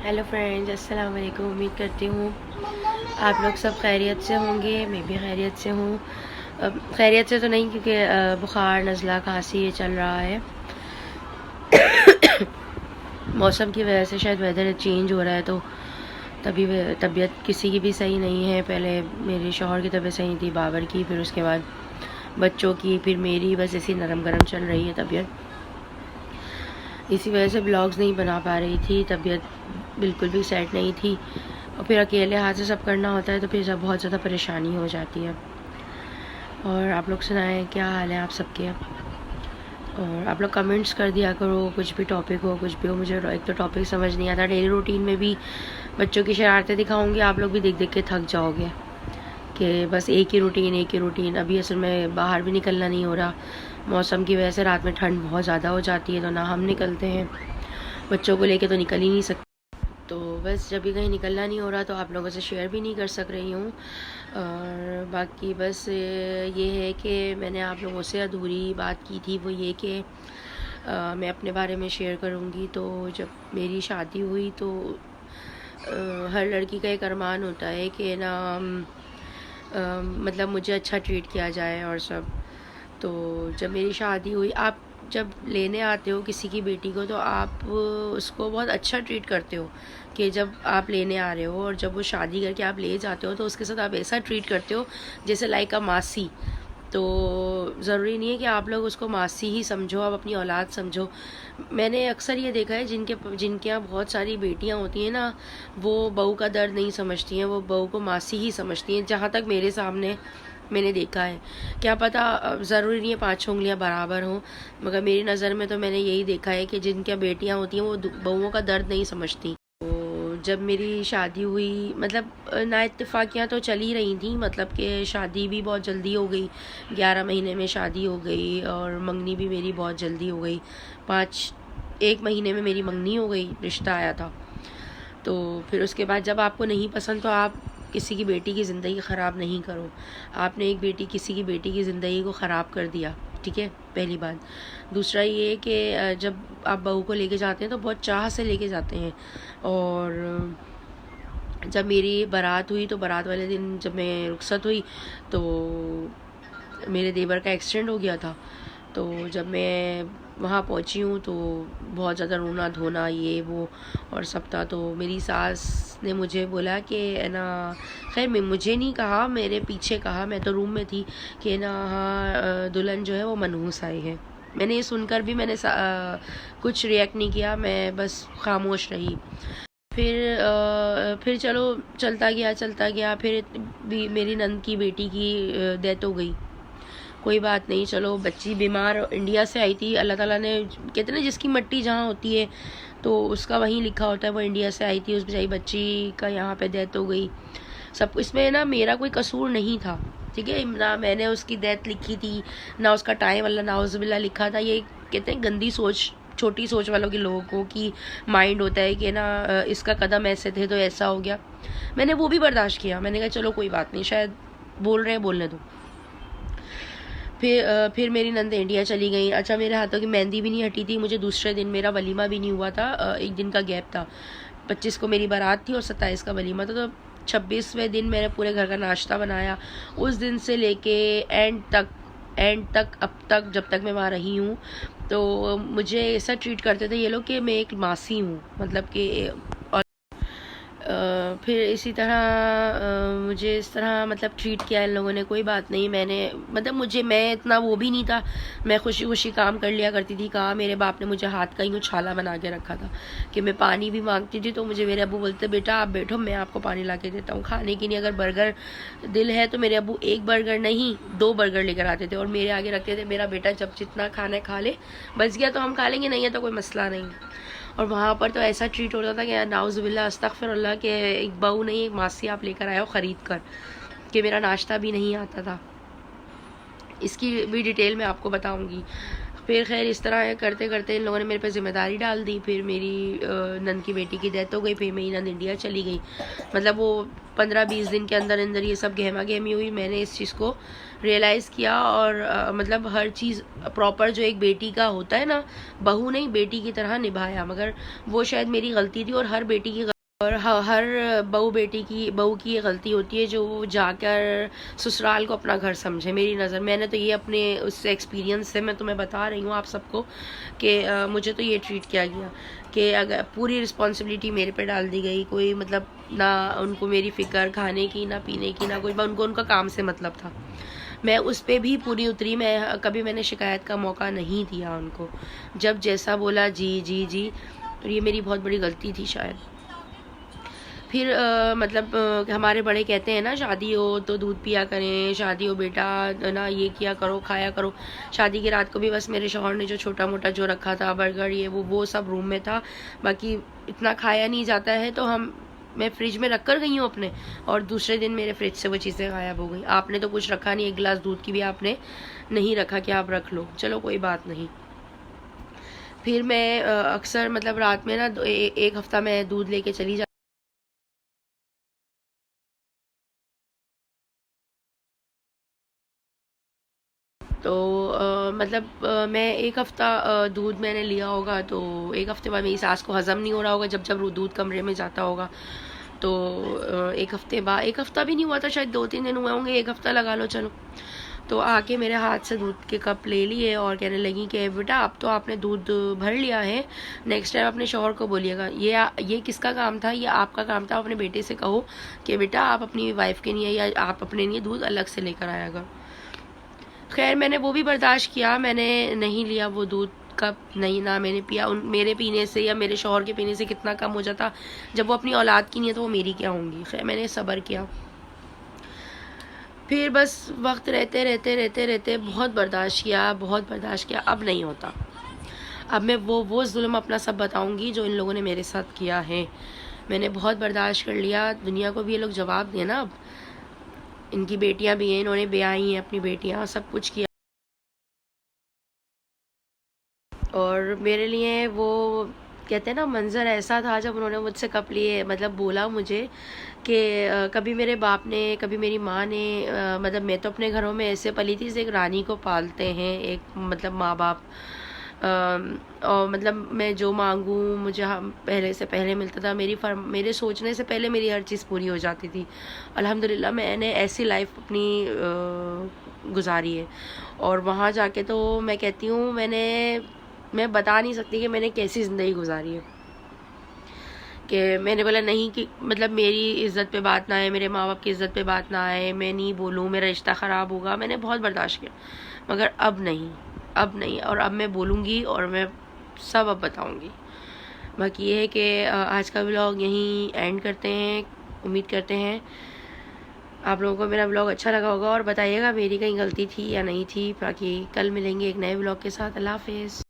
Hello friends, अस्सलाम वालेकुम। उम्मीद करती हूँ आप लोग सब खैरियत से होंगे। मैं भी खैरियत से हूँ। खैरियत से तो नहीं, क्योंकि बुखार, नज़ला, खांसी ये चल रहा है। मौसम की वजह से शायद वेदर चेंज हो रहा है, तो तभी तबीयत किसी की भी सही नहीं है। पहले मेरे शौहर की तबीयत सही थी, बाबर की, फिर उसके बाद बच्चों की, फिर मेरी, बस ऐसी नरम गरम चल रही है तबीयत। इसी वजह से ब्लॉग्स नहीं बना पा रही थी, तबीयत बिल्कुल भी सेट नहीं थी। और फिर अकेले हाथ से सब करना होता है, तो फिर सब बहुत ज़्यादा परेशानी हो जाती है। और आप लोग सुनाएं, क्या हाल है आप सबके? और आप लोग कमेंट्स कर दिया करो, कुछ भी टॉपिक हो, कुछ भी हो। मुझे एक तो टॉपिक समझ नहीं आता, डेली रूटीन में भी बच्चों की शरारतें दिखाऊंगी, आप लोग भी देख देख के थक जाओगे कि बस एक ही रूटीन। अभी असल में बाहर भी निकलना नहीं हो रहा, मौसम की वजह से। रात में ठंड बहुत ज़्यादा हो जाती है, तो ना हम निकलते हैं, बच्चों को लेके तो निकल ही नहीं सकते। तो बस जब भी कहीं निकलना नहीं हो रहा, तो आप लोगों से शेयर भी नहीं कर सक रही हूँ। और बाकी बस ये है कि मैंने आप लोगों से अधूरी बात की थी, वो ये कि मैं अपने बारे में शेयर करूँगी। तो जब मेरी शादी हुई, तो हर लड़की का एक अरमान होता है कि ना मतलब मुझे अच्छा ट्रीट किया जाए और सब। तो जब मेरी शादी हुई, आप जब लेने आते हो किसी की बेटी को, तो आप उसको बहुत अच्छा ट्रीट करते हो कि जब आप लेने आ रहे हो, और जब वो शादी करके आप ले जाते हो, तो उसके साथ आप ऐसा ट्रीट करते हो जैसे लाइक अ मासी। तो ज़रूरी नहीं है कि आप लोग उसको मासी ही समझो, आप अपनी औलाद समझो। मैंने अक्सर ये देखा है, जिनके यहाँ बहुत सारी बेटियाँ होती हैं ना, वो बहू का दर्द नहीं समझती हैं, वो बहू को मासी ही समझती हैं। जहाँ तक मेरे सामने मैंने देखा है, क्या पता ज़रूरी नहीं है 5 उंगलियां बराबर हों, मगर मेरी नज़र में तो मैंने यही देखा है कि जिनकी बेटियां होती हैं वो बहुओं का दर्द नहीं समझती। तो जब मेरी शादी हुई, मतलब नाइत्तेफाकियाँ तो चल ही रही थी, मतलब कि शादी भी बहुत जल्दी हो गई, 11 महीने में शादी हो गई, और मंगनी भी मेरी बहुत जल्दी हो गई। 1 महीने में मेरी मंगनी हो गई, रिश्ता आया था। तो फिर उसके बाद जब आपको नहीं पसंद, तो आप किसी की बेटी की ज़िंदगी ख़राब नहीं करो। आपने किसी की बेटी की ज़िंदगी को ख़राब कर दिया, ठीक है, पहली बात। दूसरा ये कि जब आप बहू को लेके जाते हैं, तो बहुत चाह से लेके जाते हैं। और जब मेरी बारात हुई, तो बारात वाले दिन जब मैं रुखसत हुई, तो मेरे देवर का एक्सीडेंट हो गया था। तो जब मैं वहाँ पहुँची हूँ, तो बहुत ज़्यादा रोना धोना ये वो और सब था। तो मेरी सास ने मुझे बोला कि ना, खैर मैं मुझे नहीं कहा, मेरे पीछे कहा, मैं तो रूम में थी, कि ना हाँ दुल्हन जो है वो मनहूस आई है। मैंने ये सुनकर भी मैंने कुछ रिएक्ट नहीं किया, मैं बस खामोश रही। फिर चलो चलता गया। फिर भी मेरी नंद की बेटी की डेथ हो गई। कोई बात नहीं, चलो बच्ची बीमार इंडिया से आई थी, अल्लाह ताला ने, कहते ना जिसकी मट्टी जहाँ होती है तो उसका वहीं लिखा होता है। वो इंडिया से आई थी, उस बेचारी बच्ची का यहाँ पे डेथ हो गई। सब इसमें ना मेरा कोई कसूर नहीं था, ठीक है ना, मैंने उसकी डेथ लिखी थी ना, उसका टाइम अल्लाह नाउज़ुबिल्लाह लिखा था। ये कहते हैं गंदी सोच, छोटी सोच वालों के लोगों को की माइंड होता है कि ना इसका कदम ऐसे थे तो ऐसा हो गया। मैंने वो भी बर्दाश्त किया, मैंने कहा चलो कोई बात नहीं, शायद बोल रहे हैं, बोलने दो। फिर मेरी नंद इंडिया चली गई। अच्छा, मेरे हाथों की मेहंदी भी नहीं हटी थी, मुझे दूसरे दिन मेरा वलीमा भी नहीं हुआ था, एक दिन का गैप था। 25 को मेरी बारात थी और 27 का वलीमा था। तो 26वें दिन मैंने पूरे घर का नाश्ता बनाया। उस दिन से लेके एंड तक अब तक, जब तक मैं वहाँ रही हूँ, तो मुझे ऐसा ट्रीट करते थे ये लोग कि मैं एक मासी हूँ, मतलब कि। फिर इसी तरह मुझे इस तरह मतलब ट्रीट किया इन लोगों ने। कोई बात नहीं, मैंने मतलब मैं इतना वो भी नहीं था, मैं खुशी खुशी काम कर लिया करती थी। कहा, मेरे बाप ने मुझे हाथ का यूँ छाला बना के रखा था कि मैं पानी भी मांगती थी, तो मुझे मेरे अब्बू बोलते, बेटा आप बैठो, मैं आपको पानी ला के देता हूँ। खाने की नहीं, अगर बर्गर दिल है तो मेरे अब्बू 1 बर्गर नहीं 2 बर्गर लेकर आते थे और मेरे आगे रखते थे, मेरा बेटा जब जितना खाना खा ले, बच गया तो हम खा लेंगे, नहीं है तो कोई मसला नहीं। और वहाँ पर तो ऐसा ट्रीट होता था कि नाउज़ुबिल्लाह अस्तगफिरुल्लाह, के एक बहू नहीं एक मासी आप लेकर आए हो ख़रीद कर, कि मेरा नाश्ता भी नहीं आता था। इसकी भी डिटेल मैं आपको बताऊंगी। फिर खैर इस तरह करते करते इन लोगों ने मेरे पे ज़िम्मेदारी डाल दी। फिर मेरी नंद की बेटी की डेथ हो गई, फिर मेरी नंद इंडिया चली गई। मतलब वो 15-20 दिन के अंदर अंदर ये सब गहमा गहमी हुई। मैंने इस चीज़ को रियलाइज़ किया, और मतलब हर चीज़ प्रॉपर जो एक बेटी का होता है ना, बहू नहीं बेटी की तरह निभाया। मगर वो शायद मेरी गलती थी, और हर बेटी की और हर बहू की ये गलती होती है जो जाकर ससुराल को अपना घर समझे। मेरी नज़र, मैंने तो ये अपने उससे एक्सपीरियंस से मैं तुम्हें बता रही हूँ आप सबको कि मुझे तो ये ट्रीट किया गया कि अगर पूरी रिस्पॉन्सिबिलिटी मेरे पे डाल दी गई। कोई मतलब ना उनको मेरी फ़िक्र खाने की, ना पीने की, ना कोई, उनको उनका काम से मतलब था। मैं उस पर भी पूरी उतरी। मैंने शिकायत का मौका नहीं दिया उनको। जब जैसा बोला जी जी जी। ये मेरी बहुत बड़ी गलती थी शायद। फिर हमारे बड़े कहते हैं ना, शादी हो तो दूध पिया करें, शादी हो बेटा ना ये किया करो, खाया करो। शादी की रात को भी बस मेरे शौहर ने जो छोटा मोटा जो रखा था, बर्गर ये वो सब रूम में था। बाकी इतना खाया नहीं जाता है, तो मैं फ्रिज में रख कर गई हूँ अपने, और दूसरे दिन मेरे फ्रिज से वो चीज़ें गायब हो गई। आपने तो कुछ रखा नहीं, एक गिलास दूध की भी आपने नहीं रखा कि आप रख लो। चलो कोई बात नहीं। फिर मैं अक्सर रात में ना एक हफ्ता मैं दूध लेके चली तो मैं एक हफ़्ता दूध मैंने लिया होगा, तो एक हफ़्ते बाद मेरी सास को हज़म नहीं हो रहा होगा जब दूध कमरे में जाता होगा। तो एक हफ़्ते बाद, एक हफ़्ता भी नहीं हुआ था, शायद 2-3 दिन हुए होंगे, एक हफ़्ता लगा लो चलो। तो आके मेरे हाथ से दूध के कप ले लिए और कहने लगी कि बेटा अब तो आपने दूध भर लिया है, नेक्स्ट टाइम अपने शौहर को बोलिएगा। ये किसका काम था? ये आपका काम था। अपने बेटे से कहो कि बेटा आप अपनी वाइफ के लिए या आप अपने लिए दूध अलग से लेकर आया कर। खैर मैंने वो भी बर्दाश्त किया, मैंने नहीं लिया वो दूध कप, नहीं ना मैंने पिया। मेरे पीने से या मेरे शौहर के पीने से कितना कम हो जाता। जब वो अपनी औलाद की नहीं है तो वो मेरी क्या होंगी। खैर मैंने सब्र किया। फिर बस वक्त रहते रहते रहते रहते बहुत बर्दाश्त किया, बहुत बर्दाश्त किया। अब नहीं होता। अब मैं वो जुल्म अपना सब बताऊंगी जो इन लोगों ने मेरे साथ किया है। मैंने बहुत बर्दाश्त कर लिया। दुनिया को भी ये लोग जवाब दें ना। अब इनकी बेटियां भी हैं, इन्होंने ब्याही हैं अपनी बेटियां, सब कुछ किया। और मेरे लिए वो कहते हैं ना, मंज़र ऐसा था जब उन्होंने मुझसे कप लिए, बोला मुझे कि कभी मेरे बाप ने, कभी मेरी माँ ने, मैं तो अपने घरों में ऐसे पली थी जैसे एक रानी को पालते हैं, एक माँ बाप। और मैं जो मांगूँ मुझे पहले से पहले मिलता था। मेरे सोचने से पहले मेरी हर चीज़ पूरी हो जाती थी। अल्हम्दुलिल्लाह मैंने ऐसी लाइफ अपनी गुजारी है। और वहाँ जाके तो मैं कहती हूँ, मैं बता नहीं सकती कि मैंने कैसी ज़िंदगी गुजारी है। कि मैंने बोला नहीं कि मेरी इज़्ज़त पे बात ना आए, मेरे माँ बाप की इज़्ज़त पे बात ना आए, मैं नहीं बोलूँ, मेरा रिश्ता ख़राब होगा। मैंने बहुत बर्दाश्त किया, मगर अब नहीं, अब नहीं। और अब मैं बोलूँगी और मैं सब अब बताऊँगी। बाकी ये है कि आज का व्लॉग यहीं एंड करते हैं। उम्मीद करते हैं आप लोगों को मेरा व्लॉग अच्छा लगा होगा, और बताइएगा मेरी कहीं गलती थी या नहीं थी। बाकी कल मिलेंगे एक नए व्लॉग के साथ। अल्लाह हाफ़िज़।